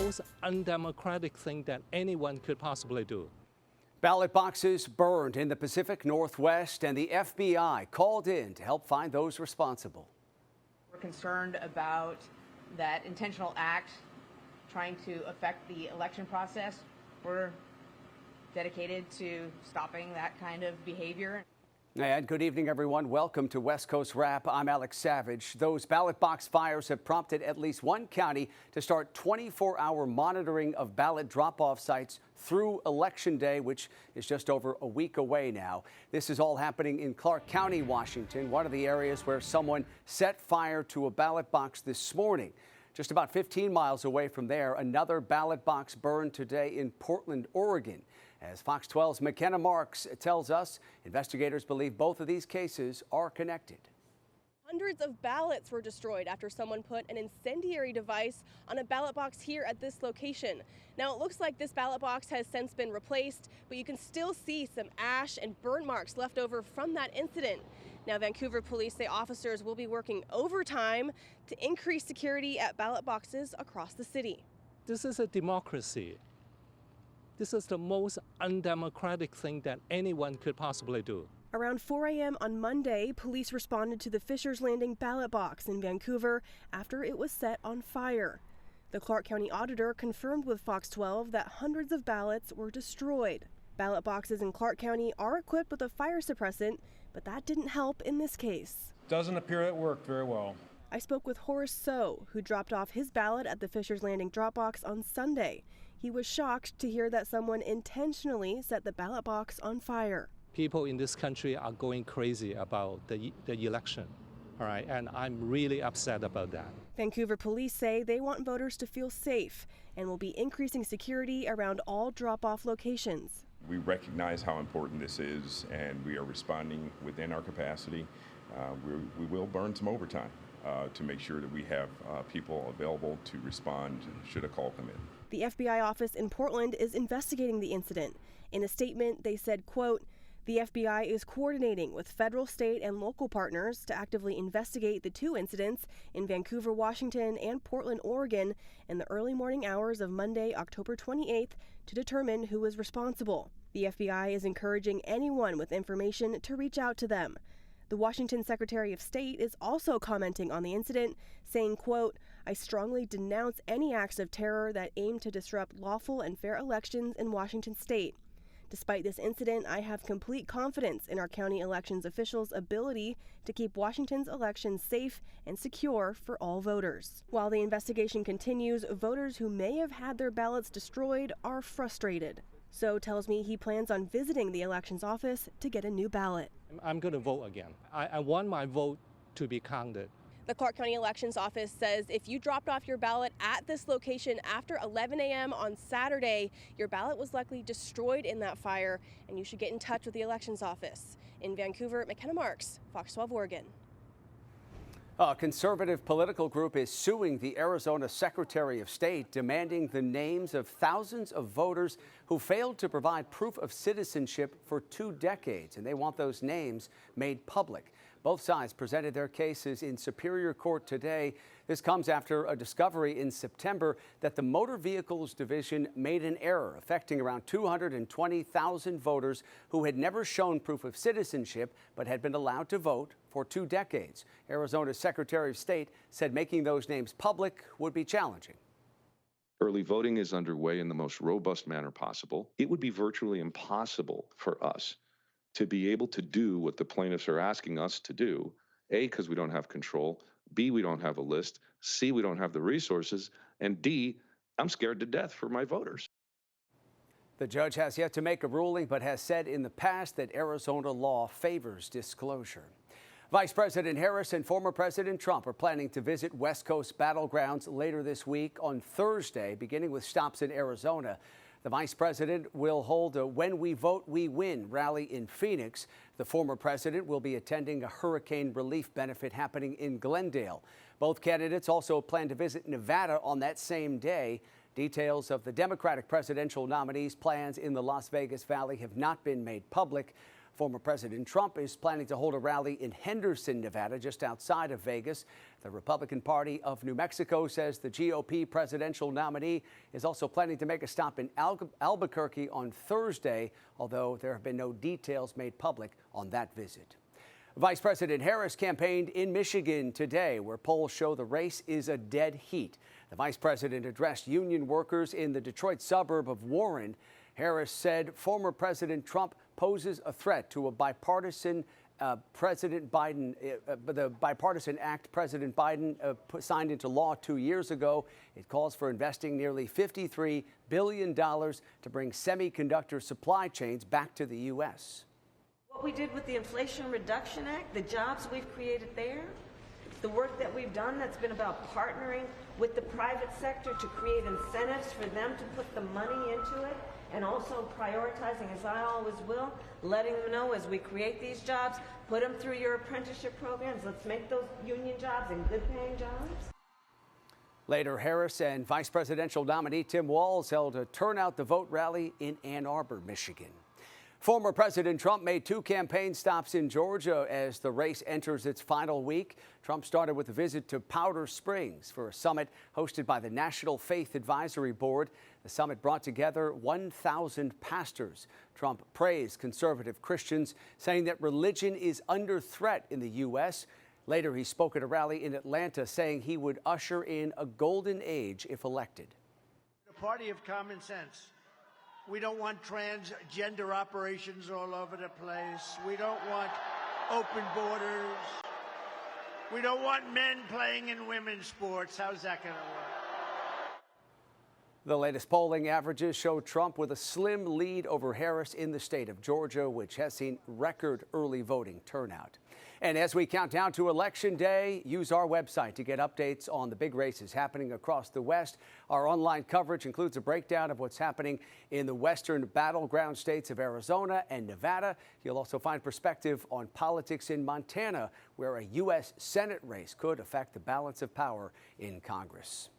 most undemocratic thing that anyone could possibly do. Ballot boxes burned in the Pacific Northwest, and the FBI called in to help find those responsible. We're concerned about that intentional act trying to affect the election process. We're dedicated to stopping that kind of behavior. And good evening, everyone. Welcome to West Coast Wrap. I'm Alex Savage. Those ballot box fires have prompted at least one county to start 24-hour monitoring of ballot drop-off sites through Election Day, which is just over a week away now. This is all happening in Clark County, Washington, one of the areas where someone set fire to a ballot box this morning. Just about 15 miles away from there, another ballot box burned today in Portland, Oregon. As Fox 12's McKenna Marks tells us, investigators believe both of these cases are connected. Hundreds of ballots were destroyed after someone put an incendiary device on a ballot box here at this location. Now, it looks like this ballot box has since been replaced, but you can still see some ash and burn marks left over from that incident. Now, Vancouver police say officers will be working overtime to increase security at ballot boxes across the city. This is a democracy. This is the most undemocratic thing that anyone could possibly do. Around 4 a.m. on Monday, police responded to the Fisher's Landing ballot box in Vancouver after it was set on fire. The Clark County auditor confirmed with Fox 12 that hundreds of ballots were destroyed. Ballot boxes in Clark County are equipped with a fire suppressant, but that didn't help in this case. Doesn't appear it worked very well. I spoke with Horace So, who dropped off his ballot at the Fisher's Landing drop box on Sunday. He was shocked to hear that someone intentionally set the ballot box on fire. People in this country are going crazy about the election, all right, and I'm really upset about that. Vancouver police say they want voters to feel safe and will be increasing security around all drop-off locations. We recognize how important this is, and we are responding within our capacity. We will burn some overtime to make sure that we have people available to respond should a call come in. The FBI office in Portland is investigating the incident. In a statement, they said, quote, "The FBI is coordinating with federal, state, and local partners to actively investigate the two incidents in Vancouver, Washington, and Portland, Oregon, in the early morning hours of Monday, October 28th, to determine who is responsible. The FBI is encouraging anyone with information to reach out to them." The Washington Secretary of State is also commenting on the incident, saying, quote, "I strongly denounce any acts of terror that aim to disrupt lawful and fair elections in Washington state. Despite this incident, I have complete confidence in our county elections officials' ability to keep Washington's elections safe and secure for all voters." While the investigation continues, voters who may have had their ballots destroyed are frustrated. So tells me he plans on visiting the elections office to get a new ballot. I'm going to vote again. I want my vote to be counted. The Clark County Elections Office says if you dropped off your ballot at this location after 11 a.m. on Saturday, your ballot was likely destroyed in that fire, and you should get in touch with the Elections Office. In Vancouver, McKenna Marks, Fox 12 Oregon. A conservative political group is suing the Arizona Secretary of State, demanding the names of thousands of voters who failed to provide proof of citizenship for 2 decades, and they want those names made public. Both sides presented their cases in Superior Court today. This comes after a discovery in September that the Motor Vehicles Division made an error affecting around 220,000 voters who had never shown proof of citizenship but had been allowed to vote for 2 decades. Arizona's Secretary of State said making those names public would be challenging. Early voting is underway in the most robust manner possible. It would be virtually impossible for us to be able to do what the plaintiffs are asking us to do. A, because we don't have control. B, we don't have a list. C, we don't have the resources. And D, I'm scared to death for my voters. The judge has yet to make a ruling, but has said in the past that Arizona law favors disclosure. Vice President Harris and former President Trump are planning to visit West Coast battlegrounds later this week on Thursday, beginning with stops in Arizona. The vice president will hold a When We Vote, We Win rally in Phoenix. The former president will be attending a hurricane relief benefit happening in Glendale. Both candidates also plan to visit Nevada on that same day. Details of the Democratic presidential nominees' plans in the Las Vegas Valley have not been made public. Former President Trump is planning to hold a rally in Henderson, Nevada, just outside of Vegas. The Republican Party of New Mexico says the GOP presidential nominee is also planning to make a stop in Albuquerque on Thursday, although there have been no details made public on that visit. Vice President Harris campaigned in Michigan today, where polls show the race is a dead heat. The vice president addressed union workers in the Detroit suburb of Warren. Harris said former President Trump poses a threat to a bipartisan President Biden, the bipartisan act President Biden signed into law 2 years ago. It calls for investing nearly $53 billion to bring semiconductor supply chains back to the U.S. What we did with the Inflation Reduction Act, the jobs we've created there, the work that we've done that's been about partnering with the private sector to create incentives for them to put the money into it, and also prioritizing, as I always will, letting them know as we create these jobs, put them through your apprenticeship programs. Let's make those union jobs and good paying jobs. Later, Harris and vice presidential nominee Tim Walz held a Turn Out the Vote rally in Ann Arbor, Michigan. Former President Trump made 2 campaign stops in Georgia as the race enters its final week. Trump started with a visit to Powder Springs for a summit hosted by the National Faith Advisory Board. The summit brought together 1,000 pastors. Trump praised conservative Christians, saying that religion is under threat in the U.S. Later, he spoke at a rally in Atlanta, saying he would usher in a golden age if elected. The party of common sense. We don't want transgender operations all over the place. We don't want open borders. We don't want men playing in women's sports. How's that going to work? The latest polling averages show Trump with a slim lead over Harris in the state of Georgia, which has seen record early voting turnout. And as we count down to Election Day, use our website to get updates on the big races happening across the West. Our online coverage includes a breakdown of what's happening in the western battleground states of Arizona and Nevada. You'll also find perspective on politics in Montana, where a U.S. Senate race could affect the balance of power in Congress.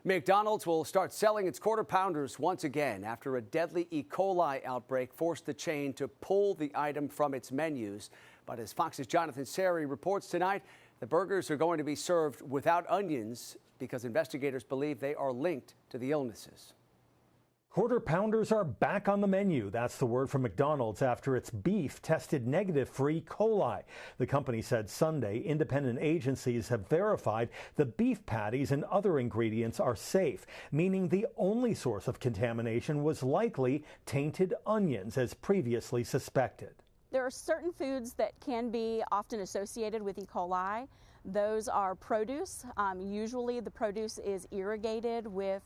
McDonald's will start selling its Quarter Pounders once again after a deadly E. coli outbreak forced the chain to pull the item from its menus. But as Fox's Jonathan Seri reports tonight, the burgers are going to be served without onions because investigators believe they are linked to the illnesses. Quarter Pounders are back on the menu. That's the word from McDonald's after its beef tested negative for E. coli. The company said Sunday independent agencies have verified the beef patties and other ingredients are safe, meaning the only source of contamination was likely tainted onions, as previously suspected. There are certain foods that can be often associated with E. coli. Those are produce. Usually the produce is irrigated with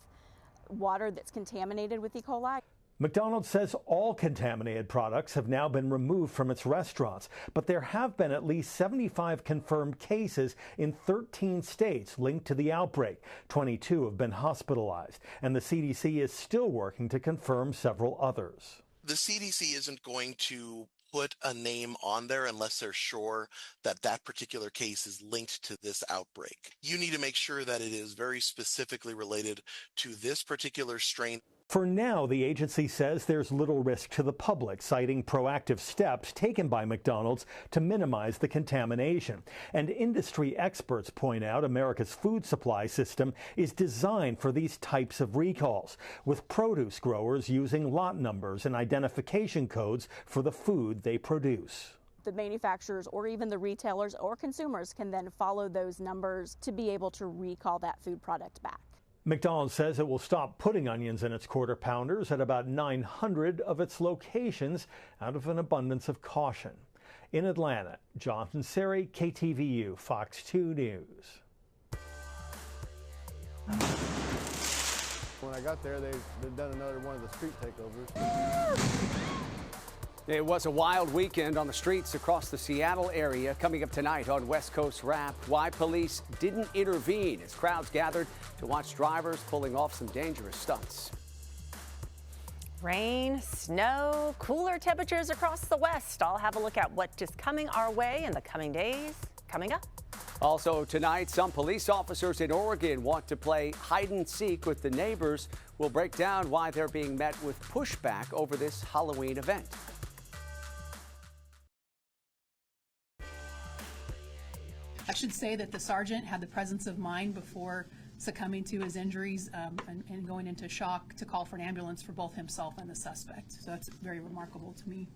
water that's contaminated with E. coli. McDonald's says all contaminated products have now been removed from its restaurants, but there have been at least 75 confirmed cases in 13 states linked to the outbreak. 22 have been hospitalized, and the CDC is still working to confirm several others. The CDC isn't going to put a name on there unless they're sure that that particular case is linked to this outbreak. You need to make sure that it is very specifically related to this particular strain. For now, the agency says there's little risk to the public, citing proactive steps taken by McDonald's to minimize the contamination. And industry experts point out America's food supply system is designed for these types of recalls, with produce growers using lot numbers and identification codes for the food they produce. The manufacturers or even the retailers or consumers can then follow those numbers to be able to recall that food product back. McDonald's says it will stop putting onions in its Quarter Pounders at about 900 of its locations out of an abundance of caution. In Atlanta, Jonathan Seri, KTVU, Fox 2 News. When I got there, they'd done another one of the street takeovers. It was a wild weekend on the streets across the Seattle area. Coming up tonight on West Coast Wrap, why police didn't intervene as crowds gathered to watch drivers pulling off some dangerous stunts. Rain, snow, cooler temperatures across the West. I'll have a look at what is coming our way in the coming days. Coming up. Also tonight, some police officers in Oregon want to play hide and seek with the neighbors. We'll break down why they're being met with pushback over this Halloween event. I should say that the sergeant had the presence of mind before succumbing to his injuries and going into shock to call for an ambulance for both himself and the suspect. So that's very remarkable to me.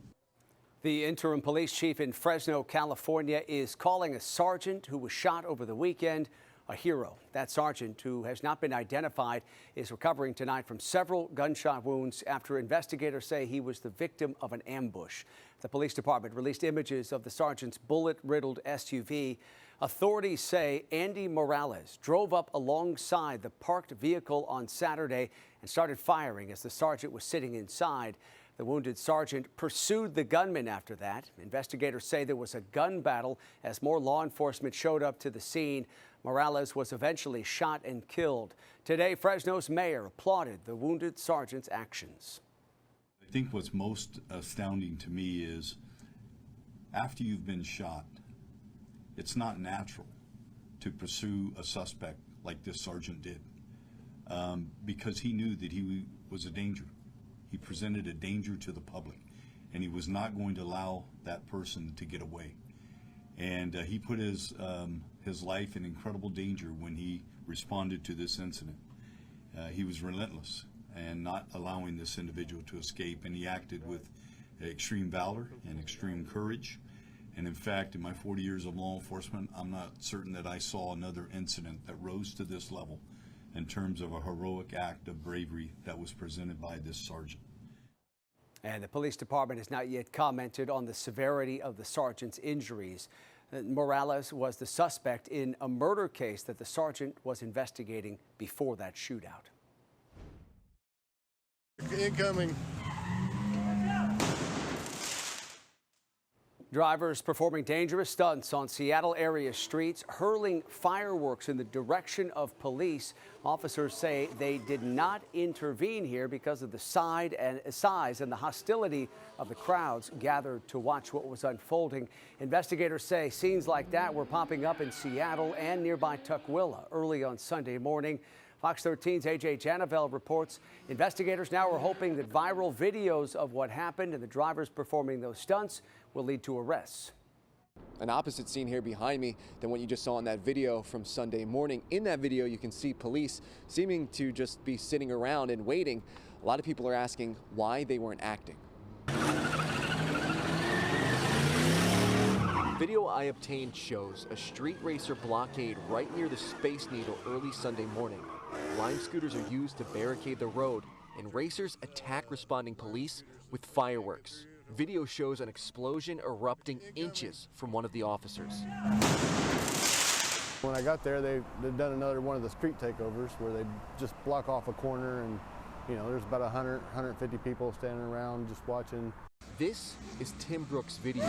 The interim police chief in Fresno, California, is calling a sergeant who was shot over the weekend a hero. That sergeant, who has not been identified, is recovering tonight from several gunshot wounds after investigators say he was the victim of an ambush. The police department released images of the sergeant's bullet-riddled SUV. Authorities say Andy Morales drove up alongside the parked vehicle on Saturday and started firing as the sergeant was sitting inside. The wounded sergeant pursued the gunman after that. Investigators say there was a gun battle as more law enforcement showed up to the scene. Morales was eventually shot and killed. Today, Fresno's mayor applauded the wounded sergeant's actions. I think what's most astounding to me is after you've been shot, it's not natural to pursue a suspect like this sergeant did because he knew that he was a danger. He presented a danger to the public, and he was not going to allow that person to get away. And he put his life in incredible danger when he responded to this incident. He was relentless and not allowing this individual to escape, and he acted with extreme valor and extreme courage. And in fact, in my 40 years of law enforcement, I'm not certain that I saw another incident that rose to this level in terms of a heroic act of bravery that was presented by this sergeant. And the police department has not yet commented on the severity of the sergeant's injuries. Morales was the suspect in a murder case that the sergeant was investigating before that shootout. Incoming. Drivers performing dangerous stunts on Seattle area streets, hurling fireworks in the direction of police. Officers say they did not intervene here because of the size and the hostility of the crowds gathered to watch what was unfolding. Investigators say scenes like that were popping up in Seattle and nearby Tukwila early on Sunday morning. Fox 13's AJ Janavel reports investigators now are hoping that viral videos of what happened and the drivers performing those stunts will lead to arrests. An opposite scene here behind me than what you just saw in that video from Sunday morning. In that video, you can see police seeming to just be sitting around and waiting. A lot of people are asking why they weren't acting. Video I obtained shows a street racer blockade right near the Space Needle early Sunday morning. Lime scooters are used to barricade the road, and racers attack responding police with fireworks. Video shows an explosion erupting inches from one of the officers. When I got there, they'd done another one of the street takeovers where they just block off a corner and, you know, there's about 100, 150 people standing around just watching. This is Tim Brooks' video.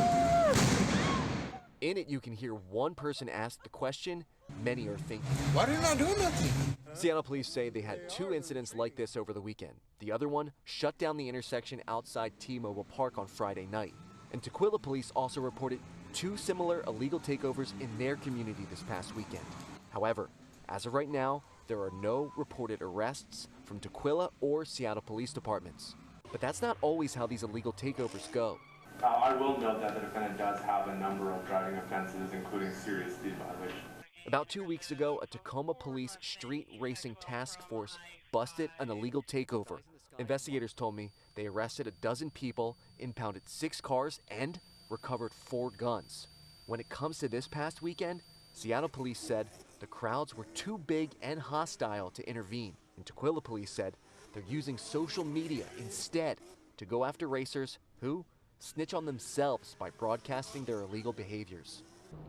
In it, you can hear one person ask the question many are thinking. Why didn't I do nothing? Seattle police say they had 2 incidents like this over the weekend. The other one shut down the intersection outside T-Mobile Park on Friday night. And Tukwila police also reported 2 similar illegal takeovers in their community this past weekend. However, as of right now, there are no reported arrests from Tukwila or Seattle police departments. But that's not always how these illegal takeovers go. I will note that the defendant does have a number of driving offenses, including serious speed violations. About 2 weeks ago, a Tacoma police street racing task force busted an illegal takeover. Investigators told me they arrested a dozen people, impounded 6 cars, and recovered 4 guns. When it comes to this past weekend, Seattle police said the crowds were too big and hostile to intervene. And Tukwila police said they're using social media instead to go after racers who snitch on themselves by broadcasting their illegal behaviors.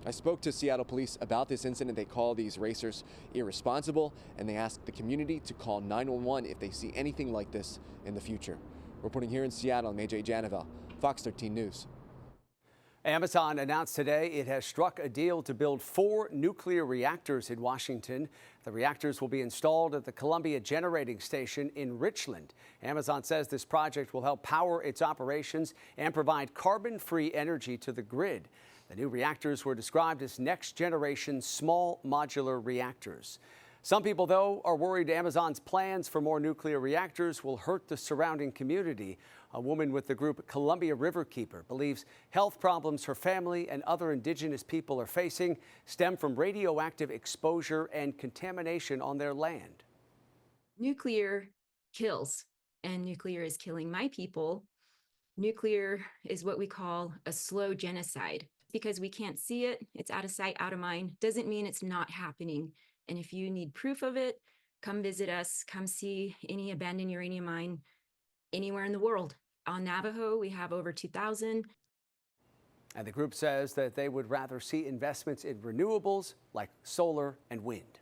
I spoke to Seattle police about this incident. They call these racers irresponsible, and they ask the community to call 911 if they see anything like this in the future. Reporting here in Seattle, I'm AJ Janavel, Fox 13 News. Amazon announced today it has struck a deal to build 4 nuclear reactors in Washington. The reactors will be installed at the Columbia Generating Station in Richland. Amazon says this project will help power its operations and provide carbon-free energy to the grid. The new reactors were described as next-generation small modular reactors. Some people, though, are worried Amazon's plans for more nuclear reactors will hurt the surrounding community. A woman with the group Columbia Riverkeeper believes health problems her family and other indigenous people are facing stem from radioactive exposure and contamination on their land. Nuclear kills, and nuclear is killing my people. Nuclear is what we call a slow genocide. Because we can't see it, it's out of sight, out of mind, doesn't mean it's not happening. And if you need proof of it, come visit us, come see any abandoned uranium mine anywhere in the world. On Navajo, we have over 2,000. And the group says that they would rather see investments in renewables like solar and wind.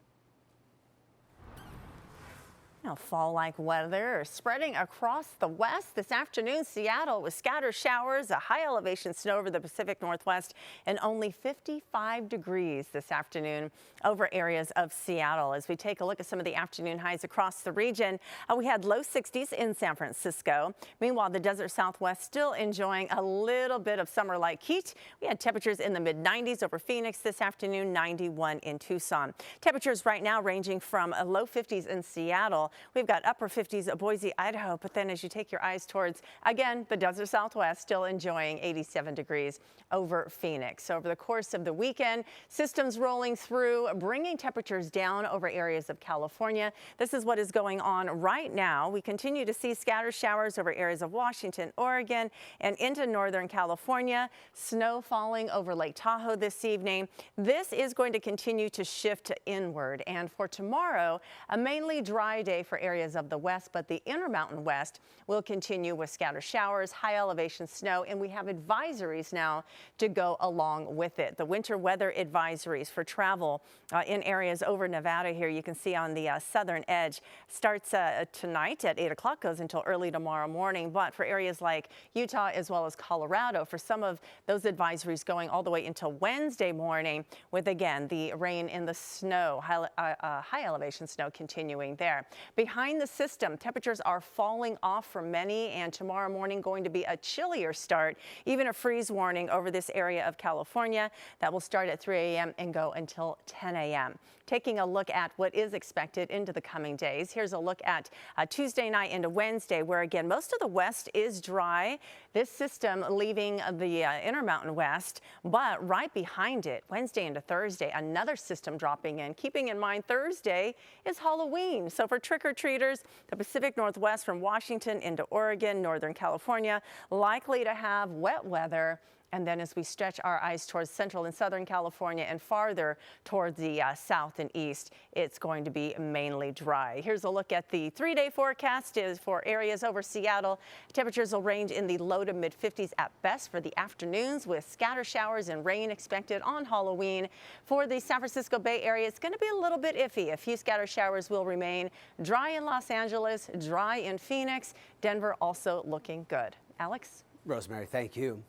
Now, fall-like weather spreading across the west. This afternoon, Seattle with scattered showers, a high elevation snow over the Pacific Northwest, and only 55 degrees this afternoon over areas of Seattle. As we take a look at some of the afternoon highs across the region, we had low 60s in San Francisco. Meanwhile, the desert Southwest still enjoying a little bit of summer-like heat. We had temperatures in the mid-90s over Phoenix this afternoon, 91 in Tucson. Temperatures right now ranging from low 50s in Seattle. We've got upper 50s at Boise, Idaho, but then as you take your eyes towards, again, the desert Southwest, still enjoying 87 degrees over Phoenix. So over the course of the weekend, systems rolling through, bringing temperatures down over areas of California. This is what is going on right now. We continue to see scattered showers over areas of Washington, Oregon, and into Northern California. Snow falling over Lake Tahoe this evening. This is going to continue to shift inward. And for tomorrow, a mainly dry day for areas of the west, but the Intermountain West will continue with scattered showers, high elevation snow, and we have advisories now to go along with it. The winter weather advisories for travel in areas over Nevada here, you can see on the southern edge, starts tonight at 8 o'clock, goes until early tomorrow morning. But for areas like Utah as well as Colorado, for some of those advisories going all the way until Wednesday morning, with again the rain and the snow, high elevation snow continuing there. Behind the system, temperatures are falling off for many, and tomorrow morning going to be a chillier start, even a freeze warning over this area of California that will start at 3 a.m. and go until 10 a.m. Taking a look at what is expected into the coming days. Here's a look at Tuesday night into Wednesday, where again, most of the west is dry. This system leaving the Intermountain West, but right behind it, Wednesday into Thursday, another system dropping in. Keeping in mind Thursday is Halloween. So for trick-or-treaters, the Pacific Northwest from Washington into Oregon, Northern California, likely to have wet weather. And then as we stretch our eyes towards central and southern California and farther towards the south and east, it's going to be mainly dry. Here's a look at the 3-day forecast is for areas over Seattle. Temperatures will range in the low to mid 50s at best for the afternoons, with scattered showers and rain expected on Halloween. For the San Francisco Bay Area, it's going to be a little bit iffy. A few scattered showers will remain. Dry in Los Angeles, dry in Phoenix. Denver also looking good. Alex? Rosemary, thank you.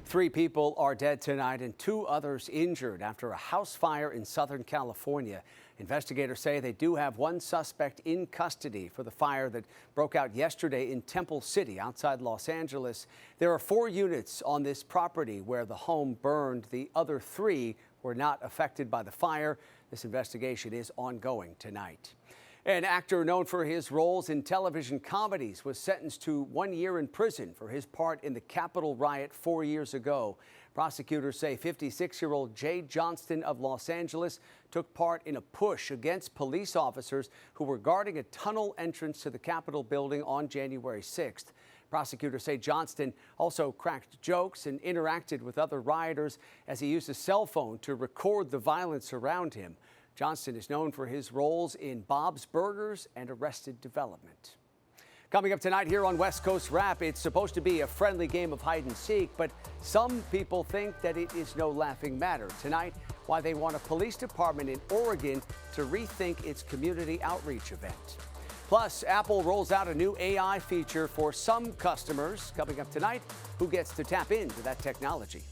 3 people are dead tonight and 2 others injured after a house fire in Southern California. Investigators say they do have 1 suspect in custody for the fire that broke out yesterday in Temple City outside Los Angeles. There are 4 units on this property where the home burned. The other 3 were not affected by the fire. This investigation is ongoing tonight. An actor known for his roles in television comedies was sentenced to 1 year in prison for his part in the Capitol riot 4 years ago. Prosecutors say 56-year-old Jay Johnston of Los Angeles took part in a push against police officers who were guarding a tunnel entrance to the Capitol building on January 6th. Prosecutors say Johnston also cracked jokes and interacted with other rioters as he used a cell phone to record the violence around him. Johnston is known for his roles in Bob's Burgers and Arrested Development. Coming up tonight here on West Coast Rap, it's supposed to be a friendly game of hide and seek, but some people think that it is no laughing matter. Tonight, why they want a police department in Oregon to rethink its community outreach event. Plus, Apple rolls out a new AI feature for some customers. Coming up tonight, who gets to tap into that technology?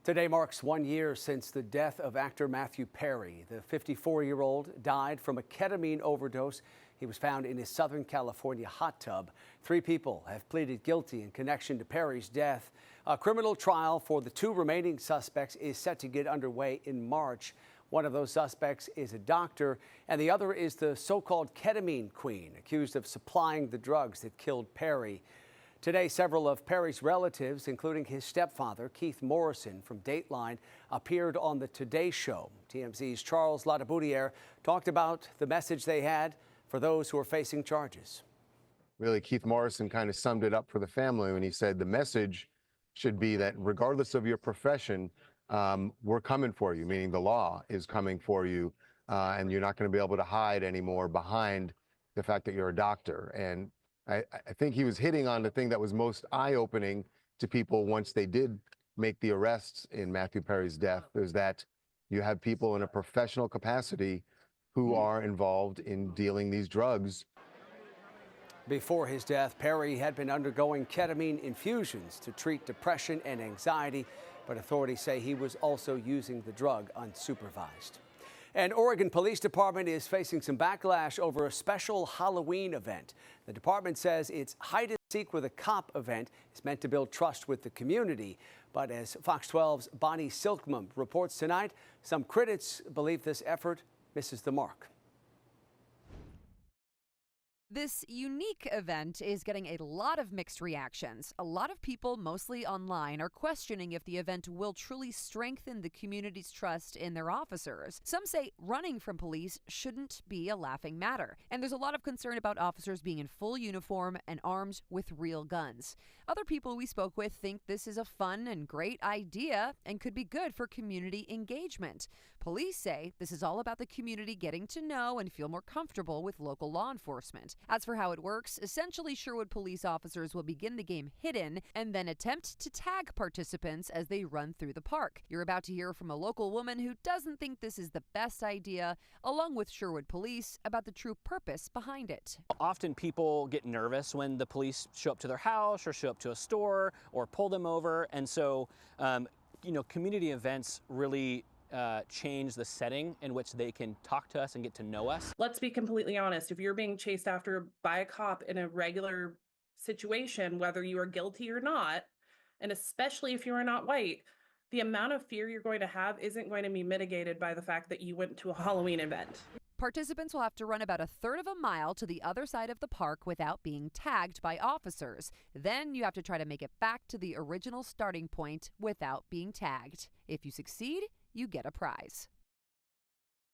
Today marks 1 year since the death of actor Matthew Perry. The 54-year-old died from a ketamine overdose. He was found in his Southern California hot tub. 3 people have pleaded guilty in connection to Perry's death. A criminal trial for the 2 remaining suspects is set to get underway in March. One of those suspects is a doctor, and the other is the so-called ketamine queen, accused of supplying the drugs that killed Perry. Today, several of Perry's relatives, including his stepfather, Keith Morrison from Dateline, appeared on the Today Show. TMZ's Charles Ladaboudiere talked about the message they had for those who are facing charges. Really, Keith Morrison kind of summed it up for the family when he said the message should be that regardless of your profession, we're coming for you, meaning the law is coming for you, and you're not going to be able to hide anymore behind the fact that you're a doctor. And I think he was hitting on the thing that was most eye-opening to people once they did make the arrests in Matthew Perry's death, is that you have people in a professional capacity who are involved in dealing these drugs. Before his death, Perry had been undergoing ketamine infusions to treat depression and anxiety, but authorities say he was also using the drug unsupervised. An Oregon Police Department is facing some backlash over a special Halloween event. The department says its Hide and Seek with a Cop event is meant to build trust with the community. But as Fox 12's Bonnie Silkman reports tonight, some critics believe this effort misses the mark. This unique event is getting a lot of mixed reactions. A lot of people, mostly online, are questioning if the event will truly strengthen the community's trust in their officers. Some say running from police shouldn't be a laughing matter. And there's a lot of concern about officers being in full uniform and armed with real guns. Other people we spoke with think this is a fun and great idea and could be good for community engagement. Police say this is all about the community getting to know and feel more comfortable with local law enforcement. As for how it works, essentially Sherwood police officers will begin the game hidden and then attempt to tag participants as they run through the park. You're about to hear from a local woman who doesn't think this is the best idea, along with Sherwood police, about the true purpose behind it. Often people get nervous when the police show up to their house or show up to a store or pull them over. And so, community events really change the setting in which they can talk to us and get to know us. Let's be completely honest. If you're being chased after by a cop in a regular situation, whether you are guilty or not, and especially if you are not white, the amount of fear you're going to have isn't going to be mitigated by the fact that you went to a Halloween event. Participants will have to run about a third of a mile to the other side of the park without being tagged by officers. Then you have to try to make it back to the original starting point without being tagged. If you succeed, you get a prize.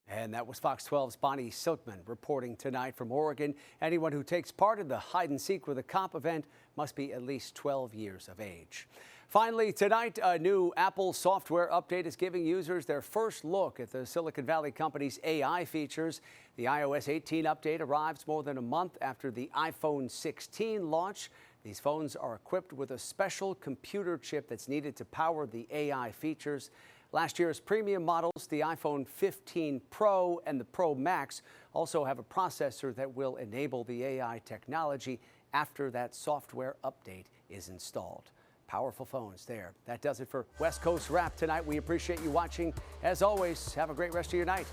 And that was Fox 12's Bonnie Silkman reporting tonight from Oregon. Anyone who takes part in the Hide and Seek with a Cop event must be at least 12 years of age. Finally, tonight, a new Apple software update is giving users their first look at the Silicon Valley company's AI features. The iOS 18 update arrives more than a month after the iPhone 16 launch. These phones are equipped with a special computer chip that's needed to power the AI features. Last year's premium models, the iPhone 15 Pro and the Pro Max, also have a processor that will enable the AI technology after that software update is installed. Powerful phones there. That does it for West Coast Wrap tonight. We appreciate you watching. As always, have a great rest of your night.